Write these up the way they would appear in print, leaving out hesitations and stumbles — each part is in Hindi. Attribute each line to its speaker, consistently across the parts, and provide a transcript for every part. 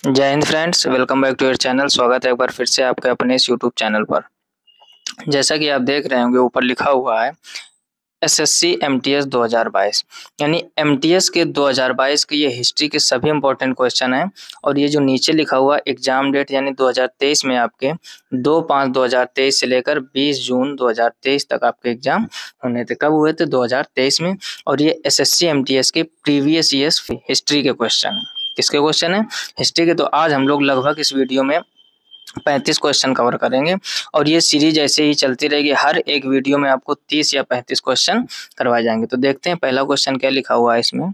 Speaker 1: जय हिंद friends, welcome back to your channel. स्वागत है एक बार फिर से आपके अपने इस यूट्यूब चैनल पर। जैसा कि आप देख रहे होंगे, ऊपर लिखा हुआ है एसएससी एमटीएस 2022, यानी एमटीएस के 2022 की ये हिस्ट्री के सभी इंपॉर्टेंट क्वेश्चन हैं। और ये जो नीचे लिखा हुआ एग्जाम डेट यानी 2023 में आपके 2/5/2023 से लेकर 20 जून 2023 तक आपके एग्जाम होने थे। कब हुए थे? 2023 में। और ये एसएससी एमटीएस के प्रीवियस ईयर्स हिस्ट्री के क्वेश्चन है। किसके क्वेश्चन है? हिस्ट्री के। तो आज हम लोग लगभग इस वीडियो में 35 क्वेश्चन कवर करेंगे और ये सीरीज ऐसे ही चलती रहेगी। हर एक वीडियो में आपको 30 या 35 क्वेश्चन करवाए जाएंगे। तो देखते हैं पहला क्वेश्चन क्या लिखा हुआ है इसमें।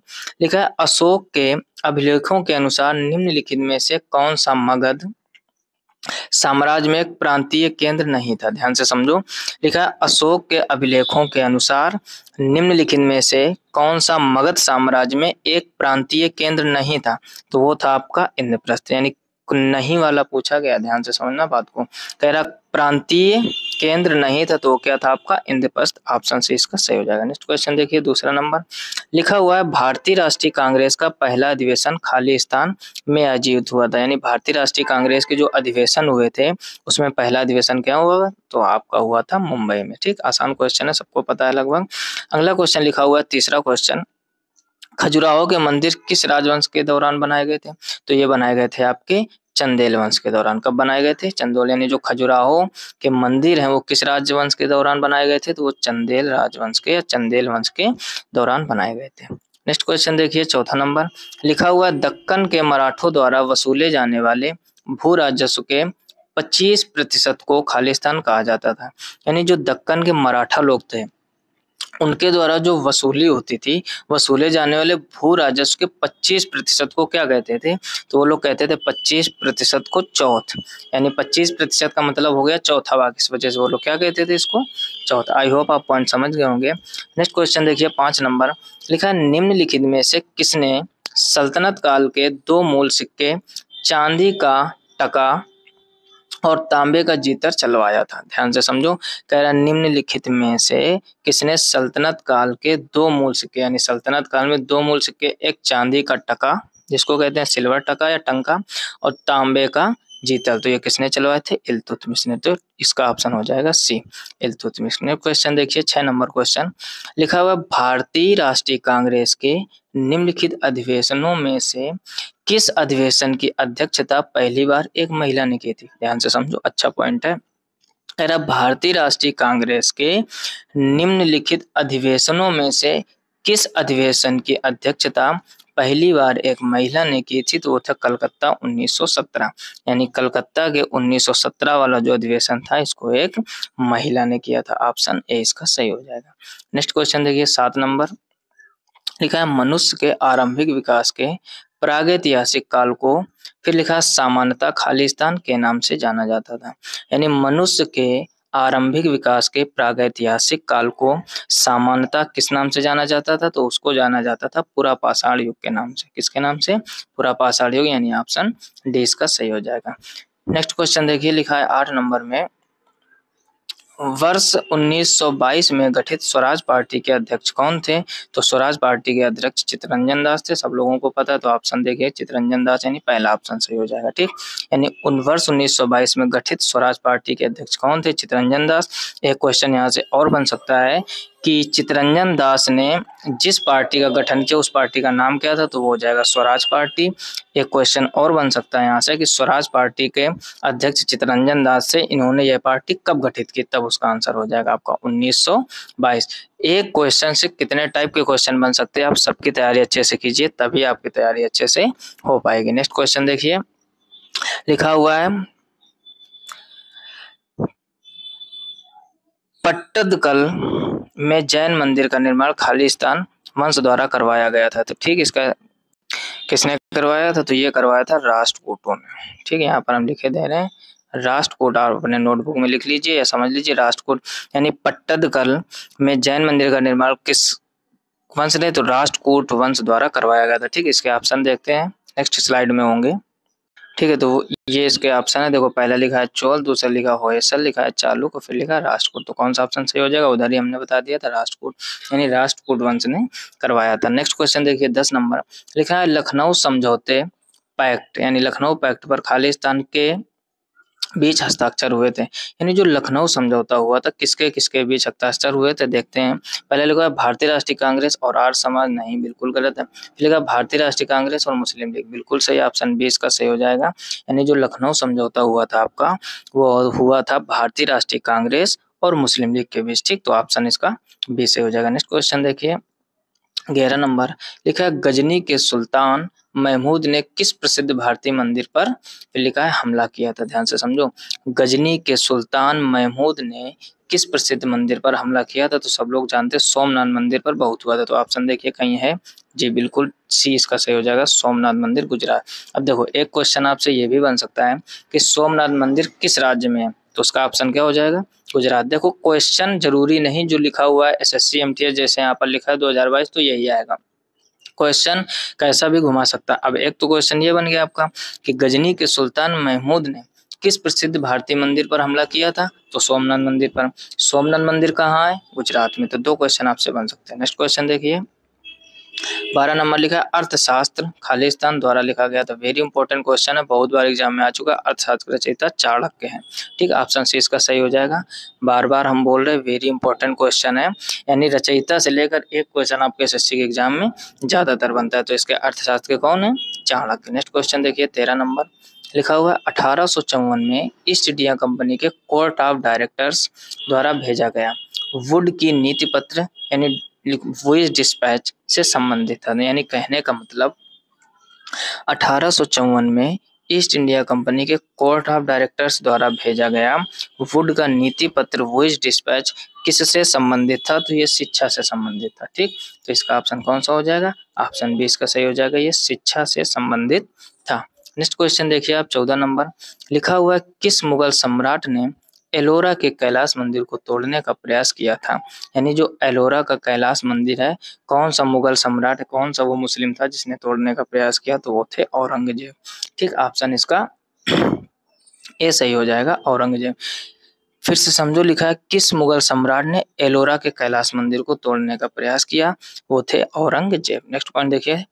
Speaker 1: लिखा है अशोक के अभिलेखों के अनुसार निम्नलिखित में से कौन सा मगध साम्राज्य में एक प्रांतीय केंद्र नहीं था? ध्यान से समझो। लिखा है अशोक के अभिलेखों के अनुसार निम्नलिखित में से कौन सा मगध साम्राज्य में एक प्रांतीय केंद्र नहीं था? तो वो था आपका इंद्रप्रस्थ, यानी नहीं वाला पूछा गया। ध्यान से समझना बात को। कह रहा प्रांतीय केंद्र नहीं था, तो क्या था आपका? इंद्रप्रस्थ। ऑप्शन से इसका सही हो जाएगा। नेक्स्ट क्वेश्चन देखिए, दूसरा नंबर लिखा हुआ है भारतीय राष्ट्रीय कांग्रेस का पहला अधिवेशन खालिस्तान में आयोजित हुआ था। यानी भारतीय राष्ट्रीय कांग्रेस के जो अधिवेशन हुए थे उसमें पहला अधिवेशन क्या हुआ? तो आपका हुआ था मुंबई में। ठीक, आसान क्वेश्चन है, सबको पता है लगभग। अगला क्वेश्चन लिखा हुआ है तीसरा क्वेश्चन, खजुराहो के मंदिर किस राजवंश के दौरान बनाए गए थे? तो ये बनाए गए थे आपके चंदेल वंश के दौरान। कब बनाए गए थे? चंदेल, यानी जो खजुराहो के मंदिर हैं वो किस राजवंश के दौरान बनाए गए थे? तो वो चंदेल राजवंश के या चंदेल वंश के दौरान बनाए गए थे। नेक्स्ट क्वेश्चन देखिए, चौथा नंबर लिखा हुआ दक्कन के मराठों द्वारा वसूले जाने वाले भू राजस्व के 25% को खालिस्तान कहा जाता था। यानी जो दक्कन के मराठा लोग थे उनके द्वारा जो वसूली होती थी, वसूले जाने वाले भू राजस्व के 25% को क्या कहते थे? तो वो लोग कहते थे 25% को चौथ, यानी 25% का मतलब हो गया चौथा भाग। इस वजह से वो लोग क्या कहते थे इसको? चौथा। आई होप आप पॉइंट समझ गए होंगे। नेक्स्ट क्वेश्चन देखिए, 5 नंबर लिखा है निम्नलिखित में से किसने सल्तनत काल के 2 मूल सिक्के चांदी का टका और तांबे का जीतर चलवाया था? ध्यान से समझो। कह रहा निम्नलिखित में से किसने सल्तनत काल के 2 मूल सिक्के, यानी सल्तनत काल में 2 मूल सिक्के, एक चांदी का टका जिसको कहते हैं सिल्वर टका या टंका, और तांबे का जीतल, तो ये किसने चलवाए थे? इल्तुतमिश ने। तो इसका ऑप्शन हो जाएगा सी, इल्तुतमिश ने। क्वेश्चन देखिए 6 नंबर क्वेश्चन लिखा हुआ भारतीय राष्ट्रीय कांग्रेस के निम्नलिखित अधिवेशनों में से किस अधिवेशन की अध्यक्षता पहली बार एक महिला ने की थी? ध्यान से समझो, अच्छा पॉइंट है। कह रहा भारतीय राष्ट्रीय कांग्रेस के निम्नलिखित अधिवेशनों में से किस अधिवेशन की अध्यक्षता पहली बार एक महिला ने की थी? तो वो था कलकत्ता 1917, यानी कलकत्ता के 1917 वाला जो अधिवेशन था इसको एक महिला ने किया था। ऑप्शन ए इसका सही हो जाएगा। नेक्स्ट क्वेश्चन देखिए 7 नंबर लिखा है मनुष्य के आरंभिक विकास के प्रागैतिहासिक काल को फिर लिखा सामान्यतः खालिस्तान के नाम से जाना जाता था। यानी मनुष्य के आरंभिक विकास के प्रागैतिहासिक काल को सामान्यतः किस नाम से जाना जाता था? तो उसको जाना जाता था पुरापाषाण युग के नाम से। किसके नाम से? पुरापाषाण युग, यानी ऑप्शन डी इसका सही हो जाएगा। नेक्स्ट क्वेश्चन देखिए, लिखा है 8 नंबर में वर्ष 1922 में गठित स्वराज पार्टी के अध्यक्ष कौन थे? तो स्वराज पार्टी के अध्यक्ष चित्तरंजन दास थे, सब लोगों को पता है। तो ऑप्शन देखिए चित्तरंजन दास, यानी पहला ऑप्शन सही हो जाएगा। ठीक, यानी वर्ष 1922 में गठित स्वराज पार्टी के अध्यक्ष कौन थे? चित्तरंजन दास। एक क्वेश्चन यहाँ से और बन सकता है कि चित्तरंजन दास ने जिस पार्टी का गठन किया उस पार्टी का नाम क्या था? तो वो हो जाएगा स्वराज पार्टी। एक क्वेश्चन और बन सकता है यहाँ से कि स्वराज पार्टी के अध्यक्ष चित्तरंजन दास से इन्होंने यह पार्टी कब गठित की? तब उसका आंसर हो जाएगा आपका 1922। एक क्वेश्चन से कितने टाइप के क्वेश्चन बन सकते हैं, आप सबकी तैयारी अच्छे से कीजिए तभी आपकी तैयारी अच्छे से हो पाएगी। नेक्स्ट क्वेश्चन देखिए, लिखा हुआ है पट्टदकल में जैन मंदिर का निर्माण खालिस्तान वंश द्वारा करवाया गया था। तो ठीक, इसका किसने करवाया था? तो ये करवाया था राष्ट्रकूटों ने। ठीक है, यहाँ पर हम लिखे दे रहे हैं राष्ट्रकूट, आप अपने नोटबुक में लिख लीजिए या समझ लीजिए राष्ट्रकूट। यानी पट्टदकल में जैन मंदिर का निर्माण किस वंश ने? तो राष्ट्रकूट वंश द्वारा करवाया गया था। ठीक है, इसके ऑप्शन देखते हैं, नेक्स्ट स्लाइड में होंगे। ठीक है, तो ये इसके ऑप्शन है। देखो, पहला लिखा है चोल, दूसरा लिखा होयसल, लिखा है चालुक और फिर लिखा है राष्ट्रकूट। तो कौन सा ऑप्शन सही हो जाएगा? उधर ही हमने बता दिया था राष्ट्रकूट, यानी राष्ट्रकूट वंश ने करवाया था। नेक्स्ट क्वेश्चन देखिए 10 नंबर लिखा है लखनऊ समझौते पैक्ट यानी लखनऊ पैक्ट पर खालिस्तान के बीच हस्ताक्षर हुए थे। यानी जो लखनऊ समझौता हुआ था किसके किसके बीच हस्ताक्षर हुए थे देखते हैं। पहले लिखा है भारतीय राष्ट्रीय कांग्रेस और आर्य समाज, नहीं बिल्कुल गलत है। फिर लिखा भारतीय राष्ट्रीय कांग्रेस और मुस्लिम लीग, बिल्कुल सही, ऑप्शन 20 का सही हो जाएगा। यानी जो लखनऊ समझौता हुआ था आपका वो हुआ था भारतीय राष्ट्रीय कांग्रेस और मुस्लिम लीग के बीच, ठीक। तो ऑप्शन इसका 20 सही हो जाएगा। नेक्स्ट क्वेश्चन देखिए 11 नंबर, लिखा है गजनी के सुल्तान महमूद ने किस प्रसिद्ध भारतीय मंदिर पर, फिर लिखा है हमला किया था। ध्यान से समझो, गजनी के सुल्तान महमूद ने किस प्रसिद्ध मंदिर पर हमला किया था, तो सब लोग जानते हैं सोमनाथ मंदिर पर बहुत हुआ था। तो ऑप्शन देखिए कहीं है जी, बिल्कुल सी इसका सही हो जाएगा, सोमनाथ मंदिर गुजरात। अब देखो एक क्वेश्चन आपसे ये भी बन सकता है कि सोमनाथ मंदिर किस राज्य में है, तो उसका ऑप्शन क्या हो जाएगा, गुजरात। देखो क्वेश्चन जरूरी नहीं जो लिखा हुआ है एसएससी एमटीएस जैसे यहाँ पर लिखा है 2022 तो यही आएगा, क्वेश्चन कैसा भी घुमा सकता है। अब एक तो क्वेश्चन ये बन गया आपका कि गजनी के सुल्तान महमूद ने किस प्रसिद्ध भारतीय मंदिर पर हमला किया था, तो सोमनाथ मंदिर पर। सोमनाथ मंदिर कहाँ है, गुजरात में। तो दो क्वेश्चन आपसे बन सकते हैं। नेक्स्ट क्वेश्चन देखिए 12 नंबर, लिखा है अर्थशास्त्र खालिस्तान द्वारा लिखा गया था। वेरी इंपॉर्टेंट क्वेश्चन है, बहुत बार एग्जाम में आ चुका है। अर्थशास्त्र रचयिता चाणक्य है, ठीक। ऑप्शन सी इसका सही हो जाएगा। बार बार हम बोल रहे हैं वेरी इंपॉर्टेंट क्वेश्चन है, यानी रचयिता से लेकर एक क्वेश्चन आपके एसएससी के एग्जाम में ज्यादातर बनता है। तो इसके अर्थशास्त्र के कौन है, चाणक्य। नेक्स्ट क्वेश्चन देखिए 13 नंबर, लिखा हुआ है 1854 में ईस्ट इंडिया कंपनी के कोर्ट ऑफ डायरेक्टर्स द्वारा भेजा गया वुड की नीति पत्र यानी वुइज डिस्पैच से संबंधित था। यानी कहने का मतलब 1854 में ईस्ट इंडिया कंपनी के कोर्ट ऑफ डायरेक्टर्स द्वारा भेजा गया वुड का नीति पत्र वुइज डिस्पैच किससे संबंधित था, तो ये शिक्षा से संबंधित था, ठीक। तो इसका ऑप्शन कौन सा हो जाएगा, ऑप्शन 20 का सही हो जाएगा, ये शिक्षा से संबंधित था। नेक्स्ट क्वेश्चन देखिए आप 14 नंबर, लिखा हुआ है किस मुगल सम्राट ने एलोरा के कैलाश मंदिर को तोड़ने का प्रयास किया था। यानी जो एलोरा का कैलाश मंदिर है कौन सा मुगल सम्राट है, कौन सा वो मुस्लिम था जिसने तोड़ने का प्रयास किया, तो वो थे औरंगजेब, ठीक। ऑप्शन इसका ए सही हो जाएगा, औरंगजेब। फिर से समझो, लिखा है किस मुगल सम्राट ने एलोरा के कैलाश मंदिर को तोड़ने का प्रयास किया, वो थे औरंगजेब। नेक्स्ट पॉइंट देखिए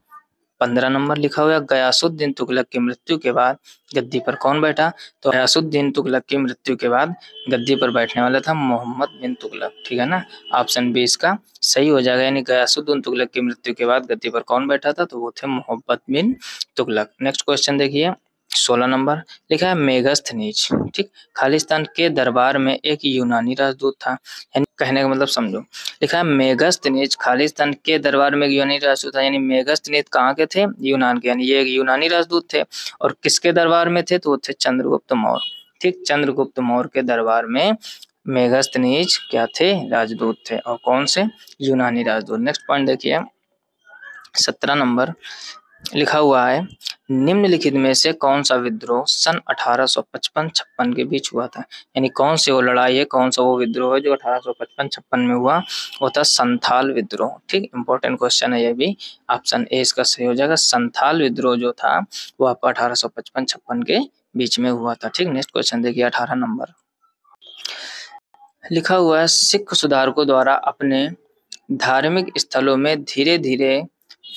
Speaker 1: 15 नंबर, लिखा हुआ है गयासुद्दीन तुगलक की मृत्यु के बाद गद्दी पर कौन बैठा, तो गयासुद्दीन तुगलक की मृत्यु के बाद गद्दी पर बैठने वाला था मोहम्मद बिन तुगलक, ठीक है ना। ऑप्शन 20 का सही हो जाएगा, यानी गयासुद्दीन तुगलक की मृत्यु के बाद गद्दी पर कौन बैठा था, तो वो थे मोहम्मद बिन तुगलक। नेक्स्ट क्वेश्चन देखिए 16 नंबर, लिखा है मेगस्थनीज, ठीक। खालिस्तान के दरबार में एक यूनानी राजदूत था। यानी कहने का मतलब समझो, लिखा है मेगस्थनीज खालिस्तान के दरबार में एक यूनानी राजदूत था। यानी मेगस्थनीज कहाँ के थे, यूनान के, यानी ये एक यूनानी राजदूत थे। और किसके दरबार में थे, तो वो थे चंद्रगुप्त मौर्य, ठीक। चंद्रगुप्त मौर्य के दरबार में मेगस्थनीज क्या थे, राजदूत थे, और कौन से, यूनानी राजदूत। नेक्स्ट पॉइंट देखिए 17 नंबर, लिखा हुआ है निम्नलिखित में से कौन सा विद्रोह सन 1855-56 के बीच हुआ था। यानी कौन सी वो लड़ाई है, कौन सा वो विद्रोह है जो 1855-56 में हुआ, वो था संथाल विद्रोह, ठीक। इंपॉर्टेंट क्वेश्चन है ये भी, ऑप्शन ए इसका सही हो जाएगा। संथाल विद्रोह जो था वो आपका 1855-56 के बीच में हुआ था, ठीक। नेक्स्ट क्वेश्चन देखिए 18 नंबर, लिखा हुआ है सिख सुधारकों द्वारा अपने धार्मिक स्थलों में धीरे धीरे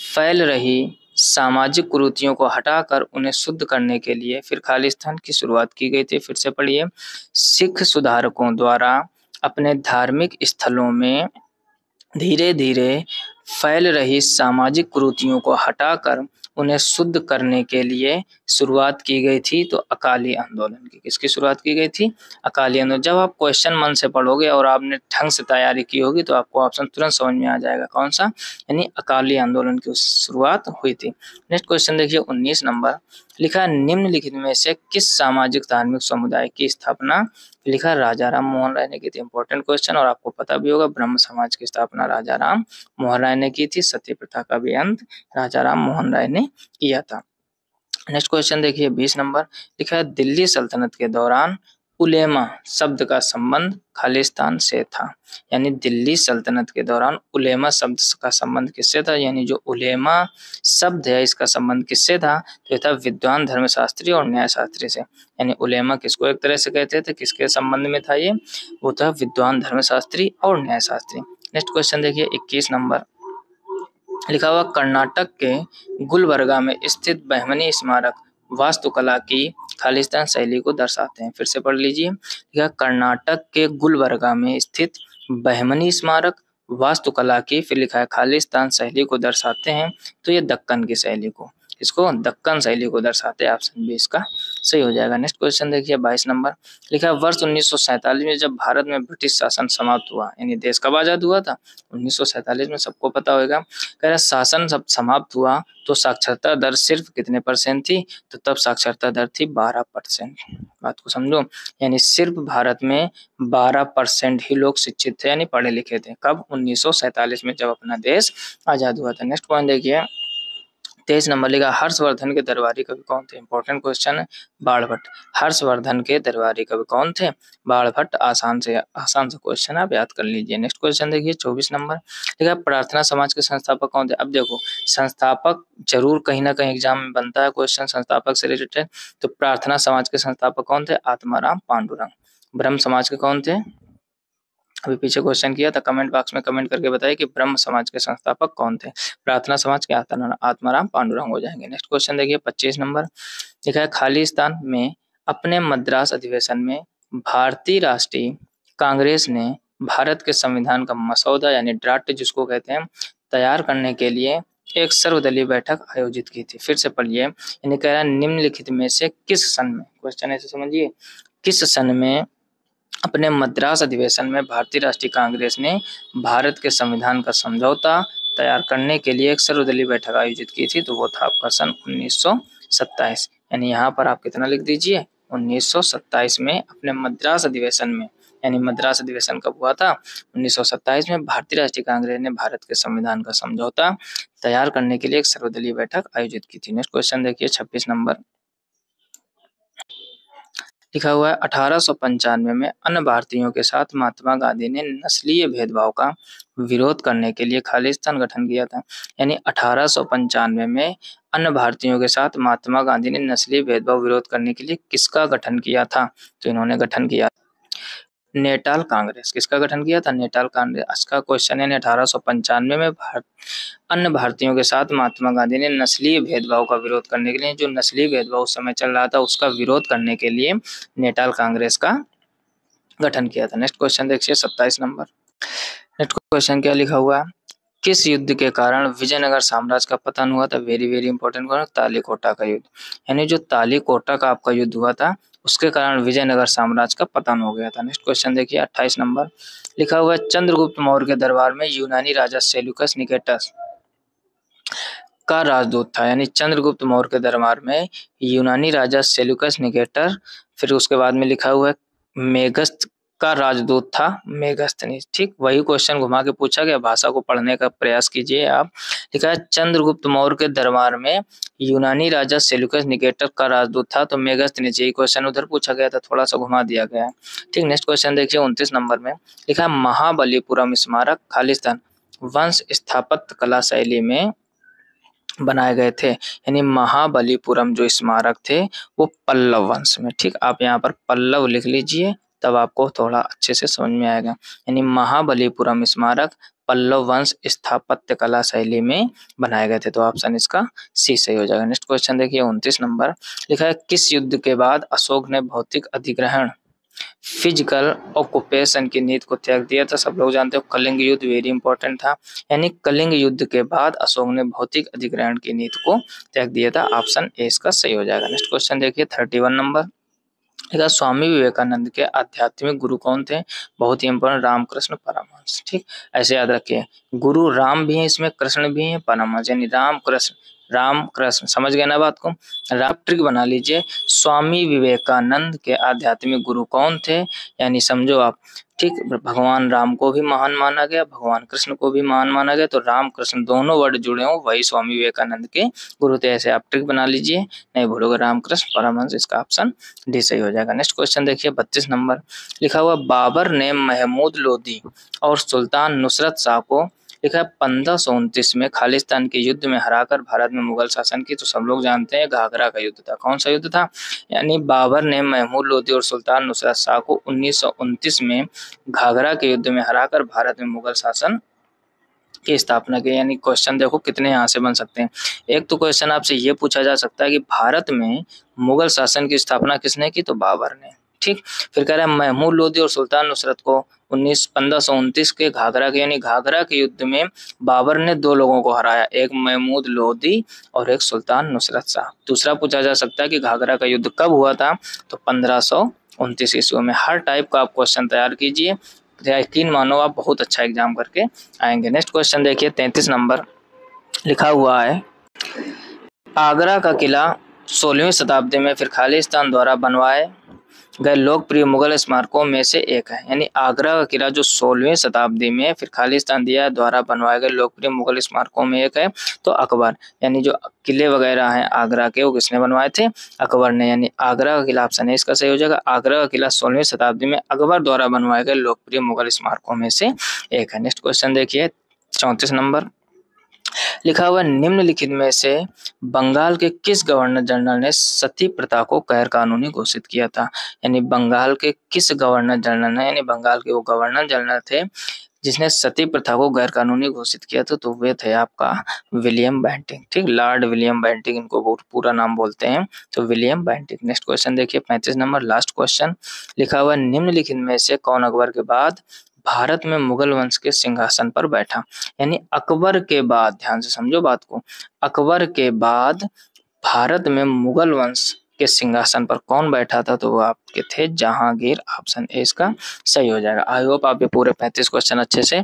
Speaker 1: फैल रही सामाजिक कुरीतियों को हटाकर उन्हें शुद्ध करने के लिए फिर खालिस्तान की शुरुआत की गई थी। फिर से पढ़िए, सिख सुधारकों द्वारा अपने धार्मिक स्थलों में धीरे धीरे फैल रही सामाजिक कुरीतियों को हटाकर उन्हें शुद्ध करने के लिए शुरुआत की गई थी, तो अकाली आंदोलन की। किसकी शुरुआत की गई थी, अकाली आंदोलन। जब आप क्वेश्चन मन से पढ़ोगे और आपने ढंग से तैयारी की होगी तो आपको ऑप्शन तुरंत समझ में आ जाएगा कौन सा, यानी अकाली आंदोलन की शुरुआत हुई थी। नेक्स्ट क्वेश्चन देखिए 19 नंबर, लिखा निम्नलिखित में से किस सामाजिक धार्मिक समुदाय की स्थापना, लिखा राजा राम मोहन राय ने की थी। इंपॉर्टेंट क्वेश्चन, और आपको पता भी होगा ब्रह्म समाज की स्थापना राजा राम मोहन राय ने की थी। सती प्रथा का भी अंत राजा राम मोहन राय ने किया था। नेक्स्ट क्वेश्चन देखिए 20 नंबर, लिखा है दिल्ली सल्तनत के दौरान उलेमा शब्द का संबंध खालिस्तान से था। यानी दिल्ली सल्तनत के दौरान उलेमा शब्द का संबंध किससे था, यानी जो उलेमा शब्द है इसका संबंध किससे था, तो यह था विद्वान धर्मशास्त्री और न्यायशास्त्री से। यानी उलेमा किसको एक तरह से कहते थे, किसके संबंध में था ये, वो था विद्वान धर्मशास्त्री और न्यायशास्त्री। नेक्स्ट क्वेश्चन देखिए 21 नंबर, लिखा हुआ कर्नाटक के गुलबर्गा में स्थित बहमनी स्मारक वास्तुकला की खालिस्तान शैली को दर्शाते हैं। फिर से पढ़ लीजिए। लिखा कर्नाटक के गुलबर्गा में स्थित बहमनी स्मारक वास्तुकला की, फिर लिखा है खालिस्तान शैली को दर्शाते हैं। तो ये दक्कन की शैली को, इसको दक्कन शैली को दर्शाते हैं। ऑप्शन बी इसका सही हो जाएगा। नेक्स्ट क्वेश्चन देखिए 22 नंबर। लिखा है वर्ष 1947 में जब भारत में ब्रिटिश शासन समाप्त हुआ, यानी देश कब आजाद हुआ था? 1947 में, सबको पता होगा। कह रहा शासन जब समाप्त हुआ तो साक्षरता दर सिर्फ कितने परसेंट थी? तो तब साक्षरता दर थी 12%। बात को समझो, यानी सिर्फ भारत में 12% ही लोग शिक्षित थे, यानी पढ़े लिखे थे। कब? 1947 में, जब अपना देश आजाद हुआ था। नेक्स्ट पॉइंट देखिए 23 नंबर। लिखा हर्षवर्धन के दरबारी कवि कौन थे? इंपॉर्टेंट क्वेश्चन है। बाणभट्ट। हर्षवर्धन के दरबारी कवि कौन थे? बाणभट्ट। आसान से क्वेश्चन आप याद कर लीजिए। नेक्स्ट क्वेश्चन देखिए 24 नंबर। लिखा प्रार्थना समाज के संस्थापक कौन थे? अब देखो, संस्थापक जरूर कहीं ना कहीं एग्जाम में बनता है क्वेश्चन संस्थापक से रिलेटेड। तो प्रार्थना समाज के संस्थापक कौन थे? आत्माराम पांडुरंग। ब्रह्म समाज के कौन थे? अभी पीछे क्वेश्चन किया था, कमेंट बॉक्स में कमेंट करके बताइए कि ब्रह्म समाज के संस्थापक कौन थे? प्रार्थना समाज के आत्माराम पांडुरंग हो जाएंगे। नेक्स्ट क्वेश्चन देखिए 25 नंबर। लिखा है खालिस्तान में अपने मद्रास अधिवेशन में भारतीय राष्ट्रीय कांग्रेस ने भारत के संविधान का मसौदा यानी ड्राफ्ट जिसको कहते हैं तैयार करने के लिए एक सर्वदलीय बैठक आयोजित की थी। फिर से पढ़िए, यानी कह रहा है निम्नलिखित में से किस सन में, क्वेश्चन ऐसे समझिए, किस सन में अपने मद्रास अधिवेशन में भारतीय राष्ट्रीय कांग्रेस ने भारत के संविधान का समझौता तैयार करने के लिए एक सर्वदलीय बैठक आयोजित की थी? तो वो था आपका सन 1927। यानी यहाँ पर आप कितना लिख दीजिए? 1927 में अपने मद्रास अधिवेशन में, यानी मद्रास अधिवेशन कब हुआ था? 1927 में भारतीय राष्ट्रीय कांग्रेस ने भारत के संविधान का समझौता तैयार करने के लिए एक सर्वदलीय बैठक आयोजित की थी। नेक्स्ट क्वेश्चन देखिए 26 नंबर। लिखा हुआ है 1895 में अन्य भारतीयों के साथ महात्मा गांधी ने नस्लीय भेदभाव का विरोध करने के लिए खालिस्तान गठन किया था। यानी 1895 में अन्य भारतीयों के साथ महात्मा गांधी ने नस्लीय भेदभाव विरोध करने के लिए किसका गठन किया था? तो इन्होंने गठन किया नेटाल कांग्रेस। किसका गठन किया था? नेटाल कांग्रेस का क्वेश्चन है। 1895 में अन्य भारतीयों के साथ महात्मा गांधी ने नस्लीय भेदभाव का विरोध करने के लिए, जो नस्लीय भेदभाव उस समय चल रहा था उसका विरोध करने के लिए नेटाल कांग्रेस का गठन किया था। नेक्स्ट क्वेश्चन देखिए 27 नंबर। नेक्स्ट क्वेश्चन क्या लिखा हुआ है? किस युद्ध के कारण विजयनगर साम्राज्य का पतन हुआ था? Very very important question, Talikota का युद्ध। यानी जो तालीकोटा का आपका युद्ध हुआ था उसके कारण विजयनगर साम्राज्य का पतन हो गया था। नेक्स्ट क्वेश्चन देखिए 28 नंबर। लिखा हुआ है चंद्रगुप्त मौर्य के दरबार में यूनानी राजा सेल्यूकस निकेटस का राजदूत था। यानी चंद्रगुप्त मौर्य के दरबार में यूनानी राजा सेल्यूकस निकेटर, फिर उसके बाद में लिखा हुआ है मेगस्त का राजदूत था मेगस्थनीज। ठीक, वही क्वेश्चन घुमा के पूछा गया, भाषा को पढ़ने का प्रयास कीजिए आप। लिखा है चंद्रगुप्त मौर्य के दरबार में यूनानी राजा सेल्यूकस निकेटर का राजदूत था, तो मेगस्थनीज। यही क्वेश्चन उधर पूछा गया था, थोड़ा सा घुमा दिया गया है। ठीक, नेक्स्ट क्वेश्चन देखिए 29 नंबर में। लिखा है महाबलीपुरम स्मारक खालिस्तान वंश स्थापत्य कला शैली में बनाए गए थे। यानी महाबलीपुरम जो स्मारक थे वो पल्लव वंश में। ठीक, आप यहाँ पर पल्लव लिख लीजिए, तब आपको थोड़ा अच्छे से समझ में आएगा। यानी महाबलीपुरम स्मारक पल्लव वंश स्थापत्य कला शैली में बनाए गए थे। तो ऑप्शन इसका सी सही हो जाएगा। नेक्स्ट क्वेश्चन देखिए 29 नंबर। लिखा है किस युद्ध के बाद अशोक ने भौतिक अधिग्रहण फिजिकल ऑक्यूपेशन की नीति को त्याग दिया था? सब लोग जानते हो कलिंग युद्ध वेरी इंपॉर्टेंट था। यानी कलिंग युद्ध के बाद अशोक ने भौतिक अधिग्रहण की नीति को त्याग दिया था। ऑप्शन ए इसका सही हो जाएगा। नेक्स्ट क्वेश्चन देखिए 31 नंबर। स्वामी विवेकानंद के आध्यात्मिक गुरु कौन थे? बहुत ही इंपॉर्टेंट, रामकृष्ण परमहंस। ठीक, ऐसे याद रखिए, गुरु राम भी है इसमें, कृष्ण भी है, परमहंस, यानी राम कृष्ण। समझ गए ना बात को? राम ट्रिक बना लीजिए। स्वामी विवेकानंद के आध्यात्मिक गुरु कौन थे? यानी समझो आप। ठीक, भगवान राम को भी महान माना गया, भगवान कृष्ण को भी महान माना गया, तो राम कृष्ण दोनों वर्ड जुड़े हो वही स्वामी विवेकानंद के गुरु थे। ऐसे आप ट्रिक बना लीजिए, नहीं भूलोगे। रामकृष्ण परमहंस, इसका ऑप्शन डी सही हो जाएगा। नेक्स्ट क्वेश्चन देखिए 32 नंबर। लिखा हुआ बाबर ने महमूद लोदी और सुल्तान नुसरत शाह को, लिखा है 1529 में खालिस्तान के युद्ध में हराकर भारत में मुगल शासन की। तो सब लोग जानते हैं घाघरा का युद्ध था। कौन सा युद्ध था? यानी बाबर ने महमूद लोदी और सुल्तान नुसरत शाह को 1929 में घाघरा के युद्ध में हराकर भारत में मुगल शासन की स्थापना की। यानी क्वेश्चन देखो कितने यहाँ से बन सकते हैं। एक तो क्वेश्चन आपसे ये पूछा जा सकता है कि भारत में मुगल शासन की स्थापना किसने की, तो बाबर ने। ठीक, फिर कह रहा है महमूद लोदी और सुल्तान नुसरत को 1529 के घाघरा के यानी घाघरा के युद्ध में बाबर ने 2 लोगों को हराया, एक महमूद लोदी और एक सुल्तान नुसरत शाह। दूसरा पूछा जा सकता है कि घाघरा का युद्ध कब हुआ था, तो 1529 ईस्वी में। हर टाइप का आप क्वेश्चन तैयार कीजिए, यकीन मानो आप बहुत अच्छा एग्जाम करके आएंगे। नेक्स्ट क्वेश्चन देखिए 33 नंबर लिखा हुआ है, आगरा का किला 16वीं शताब्दी में फिर खालिस्तान द्वारा बनवाए गए लोकप्रिय मुगल स्मारकों में से एक है। यानी आगरा का किला जो 16वीं शताब्दी में फिर खालिस्तान दिया द्वारा बनवाए गए लोकप्रिय मुगल स्मारकों में एक है, तो अकबर। यानी जो किले वगैरह हैं आगरा के, वो किसने बनवाए थे, अकबर ने। यानी आगरा का किला ऑप्शन है इसका सही हो जाएगा। आगरा का किला 16वीं शताब्दी में अकबर द्वारा बनवाए गए लोकप्रिय मुगल स्मारकों में से एक है। नेक्स्ट क्वेश्चन देखिए 34 नंबर लिखा हुआ, निम्नलिखित में से बंगाल के किस गवर्नर जनरल ने सती प्रथा को गैर कानूनी घोषित किया था। यानी बंगाल के किस गवर्नर जनरल ने, यानी बंगाल के वो गवर्नर जनरल थे जिसने सती प्रथा को गैर कानूनी घोषित किया था, तो वे थे आपका विलियम बेंटिंक। ठीक, लॉर्ड विलियम बेंटिंक इनको बहुत पूरा नाम बोलते हैं, तो विलियम बेंटिंक। नेक्स्ट क्वेश्चन देखिए 35 नंबर लास्ट क्वेश्चन लिखा हुआ, निम्नलिखित में से कौन अकबर के बाद भारत में मुगल वंश के सिंहासन पर बैठा। यानी अकबर के बाद, ध्यान से समझो बात को, अकबर के बाद भारत में मुगल वंश के सिंहासन पर कौन बैठा था, तो वो आपके थे जहांगीर। ऑप्शन ए इसका सही हो जाएगा। आई होप आप ये पूरे 35 क्वेश्चन अच्छे से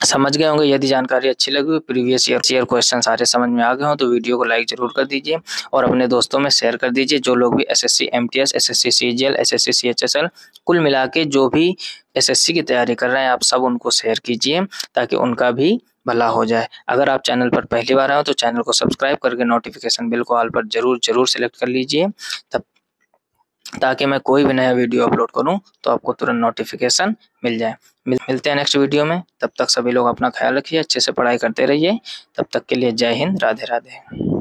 Speaker 1: समझ गए होंगे। यदि जानकारी अच्छी लगी हो, प्रीवियस ईयर क्वेश्चन सारे समझ में आ गए हो, तो वीडियो को लाइक जरूर कर दीजिए और अपने दोस्तों में शेयर कर दीजिए। जो लोग भी SSC MTS, SSC CGL, SSC CHSL कुल मिला के जो भी एसएससी की तैयारी कर रहे हैं, आप सब उनको शेयर कीजिए ताकि उनका भी भला हो जाए। अगर आप चैनल पर पहली बार आए हो तो चैनल को सब्सक्राइब करके नोटिफिकेशन बिल को ऑल पर जरूर सेलेक्ट कर लीजिए, तब ताकि मैं कोई भी नया वीडियो अपलोड करूं तो आपको तुरंत नोटिफिकेशन मिल जाए। मिलते हैं नेक्स्ट वीडियो में, तब तक सभी लोग अपना ख्याल रखिए, अच्छे से पढ़ाई करते रहिए। तब तक के लिए जय हिंद, राधे राधे।